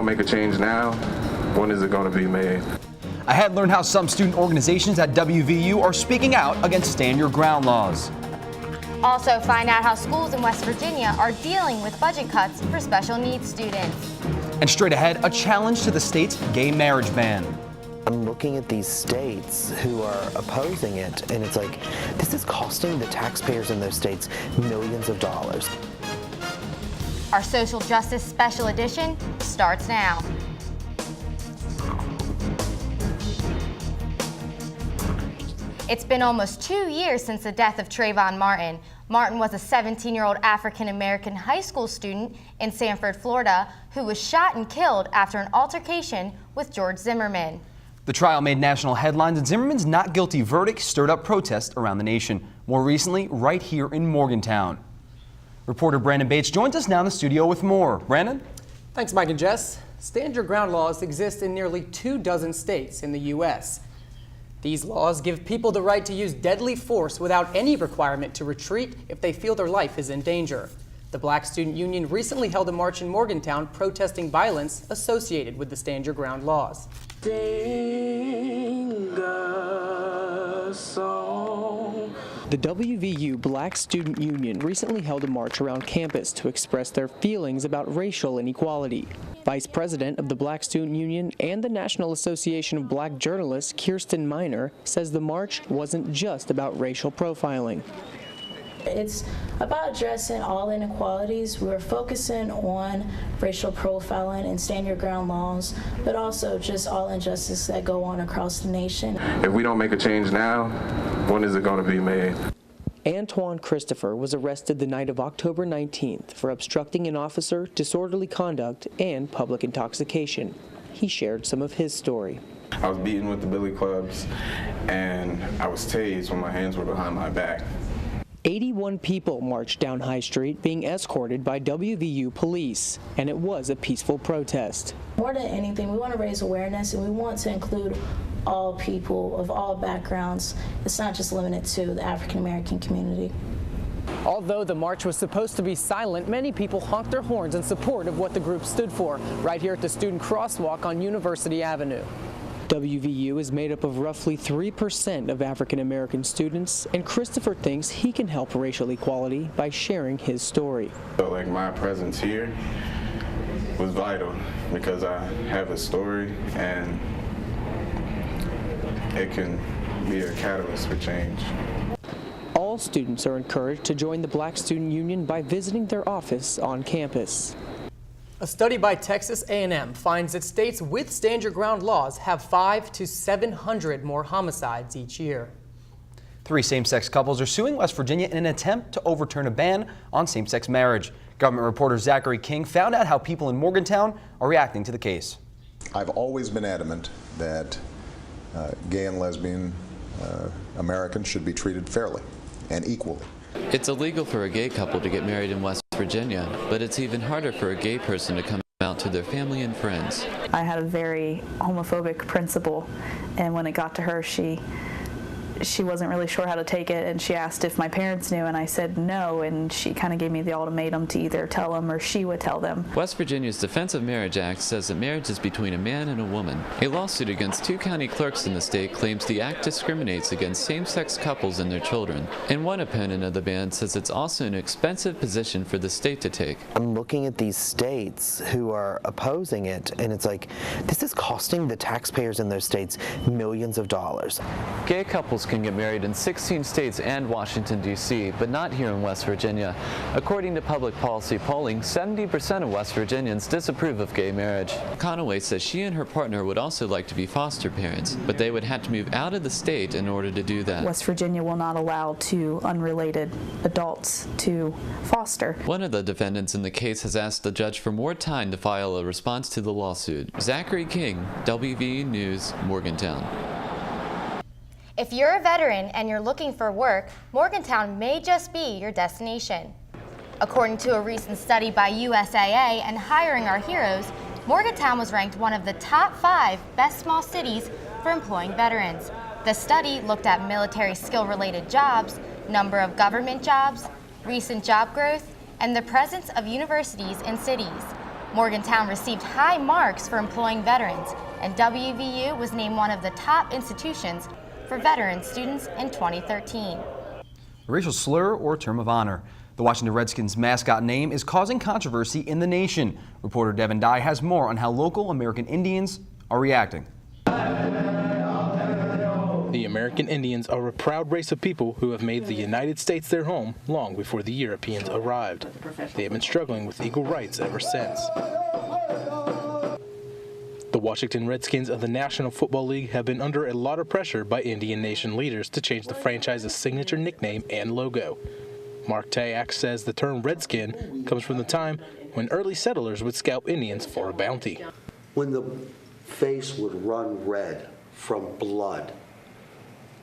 don't make a change now, when is it going to be made? Ahead, learn how some student organizations at WVU are speaking out against stand your ground laws. Also, find out how schools in West Virginia are dealing with budget cuts for special needs students. And straight ahead, a challenge to the state's gay marriage ban. I'm looking at these states who are opposing it, and it's like, this is costing the taxpayers in those states millions of dollars. Our Social Justice Special Edition starts now. It's been almost 2 years since the death of Trayvon Martin. Martin was a 17-year-old African-American high school student in Sanford, Florida, who was shot and killed after an altercation with George Zimmerman. The trial made national headlines, and Zimmerman's not guilty verdict stirred up protests around the nation. More recently, right here in Morgantown. Reporter Brandon Bates joins us now in the studio with more. Brandon? Thanks, Mike and Jess. Stand your ground laws exist in nearly 24 states in the U.S. These laws give people the right to use deadly force without any requirement to retreat if they feel their life is in danger. The Black Student Union recently held a march in Morgantown protesting violence associated with the Stand Your Ground laws. Sing a song. The WVU Black Student Union recently held a march around campus to express their feelings about racial inequality. Vice President of the Black Student Union and the National Association of Black Journalists, Kirsten Miner, says the march wasn't just about racial profiling. It's about addressing all inequalities. We're focusing on racial profiling and stand your ground laws, but also just all injustices that go on across the nation. If we don't make a change now, when is it going to be made? Antoine Christopher was arrested the night of October 19th for obstructing an officer, disorderly conduct, and public intoxication. He shared some of his story. I was beaten with the billy clubs, and I was tased when my hands were behind my back. 81 people marched down High Street being escorted by WVU police, and it was a peaceful protest. More than anything, we want to raise awareness, and we want to include all people of all backgrounds. It's not just limited to the African American community. Although the march was supposed to be silent, many people honked their horns in support of what the group stood for, right here at the student crosswalk on University Avenue. WVU is made up of roughly 3% of African American students, and Christopher thinks he can help racial equality by sharing his story. So like my presence here was vital because I have a story and it can be a catalyst for change. All students are encouraged to join the Black Student Union by visiting their office on campus. A study by Texas A&M finds that states with stand your ground laws have 500 to 700 more homicides each year. 3 same-sex couples are suing West Virginia in an attempt to overturn a ban on same-sex marriage. Government reporter Zachary King found out how people in Morgantown are reacting to the case. I've always been adamant that gay and lesbian Americans should be treated fairly and equally. It's illegal for a gay couple to get married in West Virginia, but it's even harder for a gay person to come out to their family and friends. I had a very homophobic principal, and when it got to her, she wasn't really sure how to take it, and she asked if my parents knew, and I said no, and she kind of gave me the ultimatum to either tell them or she would tell them. West Virginia's Defense of Marriage Act says that marriage is between a man and a woman. A lawsuit against 2 county clerks in the state claims the act discriminates against same-sex couples and their children. And one opponent of the ban says it's also an expensive position for the state to take. I'm looking at these states who are opposing it, and it's like, this is costing the taxpayers in those states millions of dollars. Gay couples can get married in 16 states and Washington, D.C., but not here in West Virginia. According to public policy polling, 70% of West Virginians disapprove of gay marriage. Conaway says she and her partner would also like to be foster parents, but they would have to move out of the state in order to do that. West Virginia will not allow 2 unrelated adults to foster. One of the defendants in the case has asked the judge for more time to file a response to the lawsuit. Zachary King, WVU News, Morgantown. If you're a veteran and you're looking for work, Morgantown may just be your destination. According to a recent study by USAA and Hiring Our Heroes, Morgantown was ranked one of the top 5 best small cities for employing veterans. The study looked at military skill-related jobs, number of government jobs, recent job growth, and the presence of universities in cities. Morgantown received high marks for employing veterans, and WVU was named one of the top institutions for veteran students in 2013. A racial slur or term of honor. The Washington Redskins mascot name is causing controversy in the nation. Reporter Devin Dye has more on how local American Indians are reacting. The American Indians are a proud race of people who have made the United States their home long before the Europeans arrived. They have been struggling with equal rights ever since. The Washington Redskins of the National Football League have been under a lot of pressure by Indian Nation leaders to change the franchise's signature nickname and logo. Mark Tayak says the term Redskin comes from the time when early settlers would scalp Indians for a bounty. When the face would run red from blood,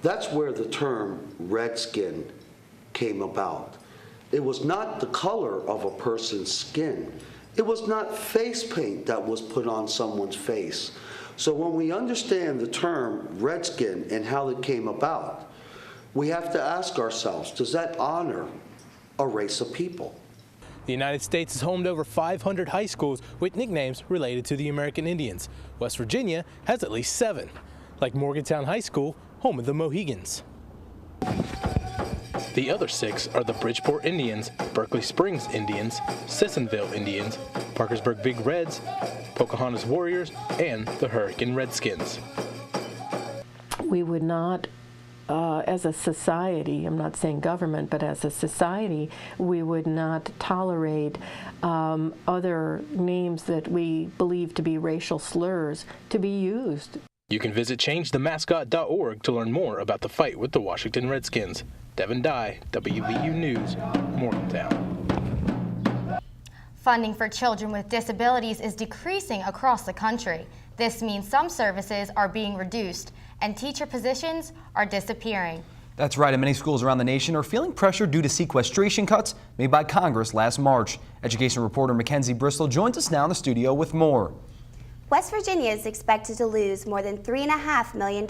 that's where the term Redskin came about. It was not the color of a person's skin. It was not face paint that was put on someone's face. So when we understand the term Redskin and how it came about, we have to ask ourselves, does that honor a race of people? The United States is home to over 500 high schools with nicknames related to the American Indians. West Virginia has at least 7, like Morgantown High School, home of the Mohegans. The other 6 are the Bridgeport Indians, Berkeley Springs Indians, Sissonville Indians, Parkersburg Big Reds, Pocahontas Warriors, and the Hurricane Redskins. We would not, as a society, I'm not saying government, but as a society, we would not tolerate other names that we believe to be racial slurs to be used. You can visit changethemascot.org to learn more about the fight with the Washington Redskins. Devin Dye, WVU News, Morgantown. Funding for children with disabilities is decreasing across the country. This means some services are being reduced and teacher positions are disappearing. That's right, and many schools around the nation are feeling pressure due to sequestration cuts made by Congress last March. Education reporter Mackenzie Bristol joins us now in the studio with more. West Virginia is expected to lose more than $3.5 million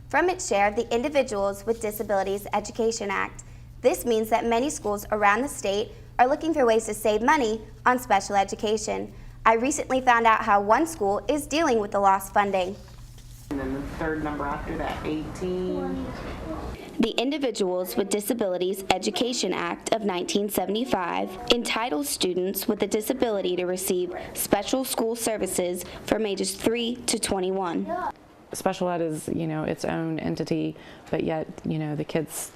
from its share of the Individuals with Disabilities Education Act. This means that many schools around the state are looking for ways to save money on special education. I recently found out how one school is dealing with the lost funding. And then the third number after that, 18. The Individuals with Disabilities Education Act of 1975 entitles students with a disability to receive special school services from ages 3 to 21. Special ed is, its own entity, but yet, the kids,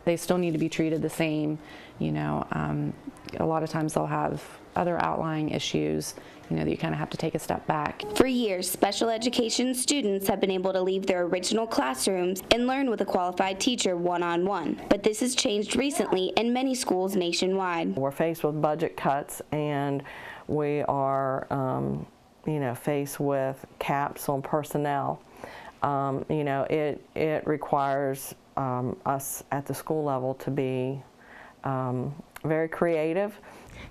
they still need to be treated the same. A lot of times they'll have other outlying issues, that you kind of have to take a step back. For years, special education students have been able to leave their original classrooms and learn with a qualified teacher one-on-one. But this has changed recently in many schools nationwide. We're faced with budget cuts, and we are, faced with caps on personnel. It requires us at the school level to be very creative.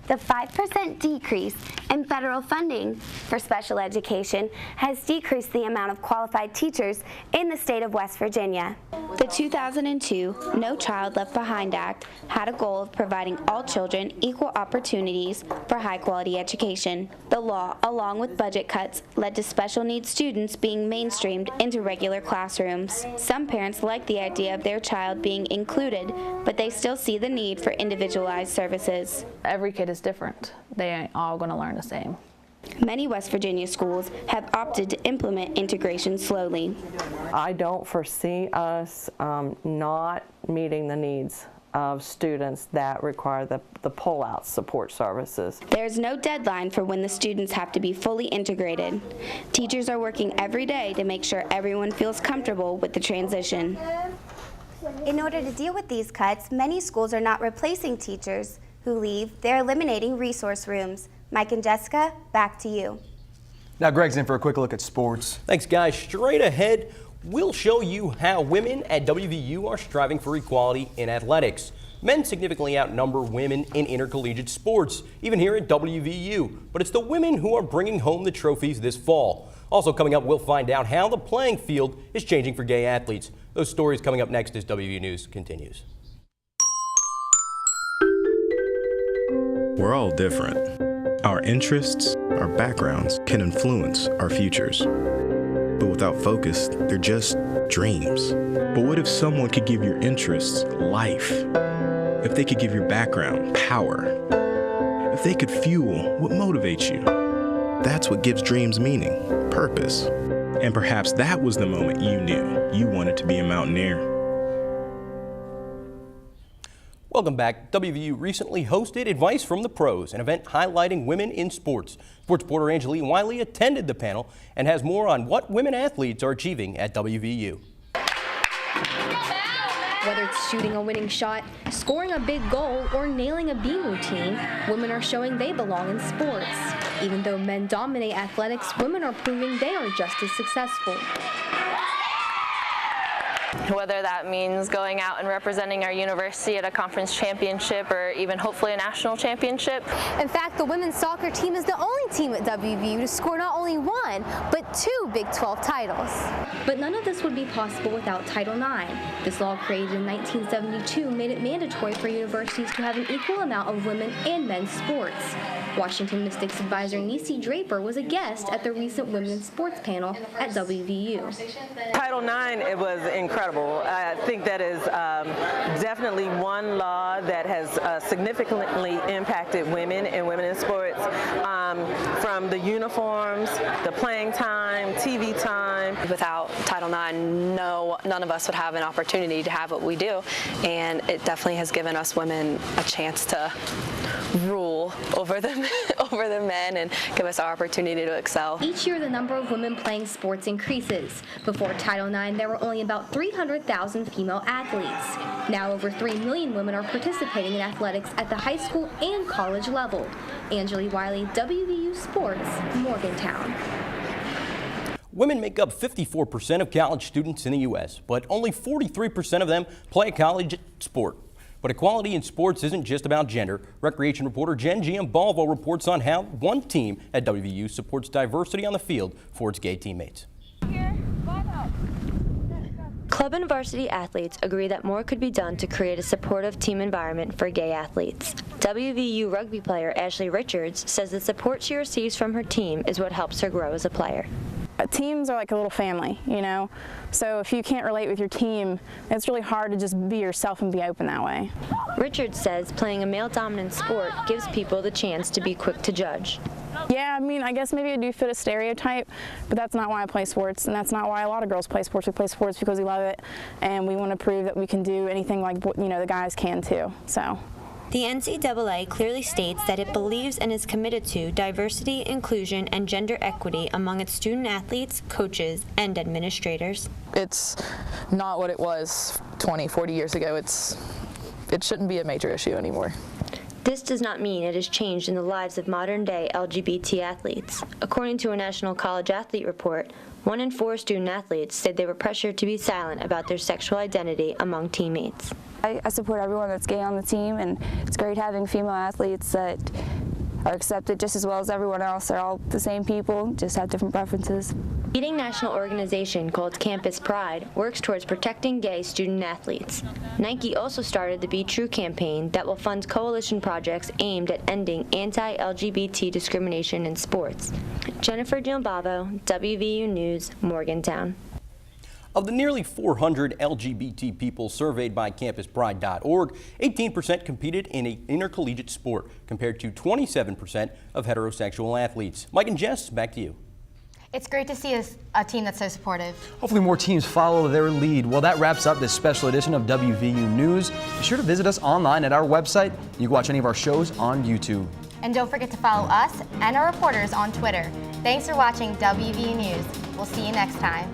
The 5% decrease in federal funding for special education has decreased the amount of qualified teachers in the state of West Virginia. The 2002 No Child Left Behind Act had a goal of providing all children equal opportunities for high-quality education. The law, along with budget cuts, led to special needs students being mainstreamed into regular classrooms. Some parents like the idea of their child being included, but they still see the need for individualized services. Every kid is different. They ain't all going to learn the same. Many West Virginia schools have opted to implement integration slowly. I don't foresee us not meeting the needs of students that require the pull-out support services. There's no deadline for when the students have to be fully integrated. Teachers are working every day to make sure everyone feels comfortable with the transition. In order to deal with these cuts, many schools are not replacing teachers who leave. They're eliminating resource rooms. Mike and Jessica, back to you. Now Greg's in for a quick look at sports. Thanks, guys. Straight ahead, we'll show you how women at WVU are striving for equality in athletics. Men significantly outnumber women in intercollegiate sports, even here at WVU. But it's the women who are bringing home the trophies this fall. Also coming up, we'll find out how the playing field is changing for gay athletes. Those stories coming up next as WVU News continues. We're all different. Our interests, our backgrounds can influence our futures. But without focus, they're just dreams. But what if someone could give your interests life? If they could give your background power? If they could fuel what motivates you? That's what gives dreams meaning, purpose. And perhaps that was the moment you knew you wanted to be a mountaineer. Welcome back. WVU recently hosted Advice from the Pros, an event highlighting women in sports. Sports reporter Angeline Wiley attended the panel and has more on what women athletes are achieving at WVU. Whether it's shooting a winning shot, scoring a big goal, or nailing a beam routine, women are showing they belong in sports. Even though men dominate athletics, women are proving they are just as successful. Whether that means going out and representing our university at a conference championship or even hopefully a national championship. In fact, the women's soccer team is the only team at WVU to score not only one, but 2 Big 12 titles. But none of this would be possible without Title IX. This law, created in 1972, made it mandatory for universities to have an equal amount of women and men's sports. Washington Mystics advisor Nisi Draper was a guest at the recent women's sports panel at WVU. Title IX, it was incredible. I think that is definitely one law that has significantly impacted women and women in sports, from the uniforms, the playing time, TV time. Without Title IX, none of us would have an opportunity to have what we do, and it definitely has given us women a chance to rule over the men and give us our opportunity to excel. Each year, the number of women playing sports increases. Before Title IX, there were only about 300,000 female athletes. Now over 3 million women are participating in athletics at the high school and college level. Angeline Wiley, WVU Sports, Morgantown. Women make up 54% of college students in the U.S., but only 43% of them play a college sport. But equality in sports isn't just about gender. Recreation reporter Jen Giambalvo reports on how one team at WVU supports diversity on the field for its gay teammates. Club and varsity athletes agree that more could be done to create a supportive team environment for gay athletes. WVU rugby player Ashley Richards says the support she receives from her team is what helps her grow as a player. Teams are like a little family, you know, so if you can't relate with your team, it's really hard to just be yourself and be open that way. Richards says playing a male-dominant sport gives people the chance to be quick to judge. Yeah, I mean, I guess maybe I do fit a stereotype, but that's not why I play sports, and that's not why a lot of girls play sports. We play sports because we love it, and we want to prove that we can do anything like, you know, the guys can too, so. The NCAA clearly states that it believes and is committed to diversity, inclusion, and gender equity among its student athletes, coaches, and administrators. It's not what it was 20, 40 years ago. It shouldn't be a major issue anymore. This does not mean it has changed in the lives of modern-day LGBT athletes. According to a National College Athlete report, 1 in 4 student athletes said they were pressured to be silent about their sexual identity among teammates. I support everyone that's gay on the team, and it's great having female athletes that are accepted just as well as everyone else. They're all the same people, just have different preferences. A leading national organization called Campus Pride works towards protecting gay student athletes. Nike also started the Be True campaign that will fund coalition projects aimed at ending anti-LGBT discrimination in sports. Jennifer Giambalvo, WVU News, Morgantown. Of the nearly 400 LGBT people surveyed by CampusPride.org, 18% competed in an intercollegiate sport, compared to 27% of heterosexual athletes. Mike and Jess, back to you. It's great to see a team that's so supportive. Hopefully more teams follow their lead. Well, that wraps up this special edition of WVU News. Be sure to visit us online at our website. You can watch any of our shows on YouTube. And don't forget to follow us and our reporters on Twitter. Thanks for watching WVU News. We'll see you next time.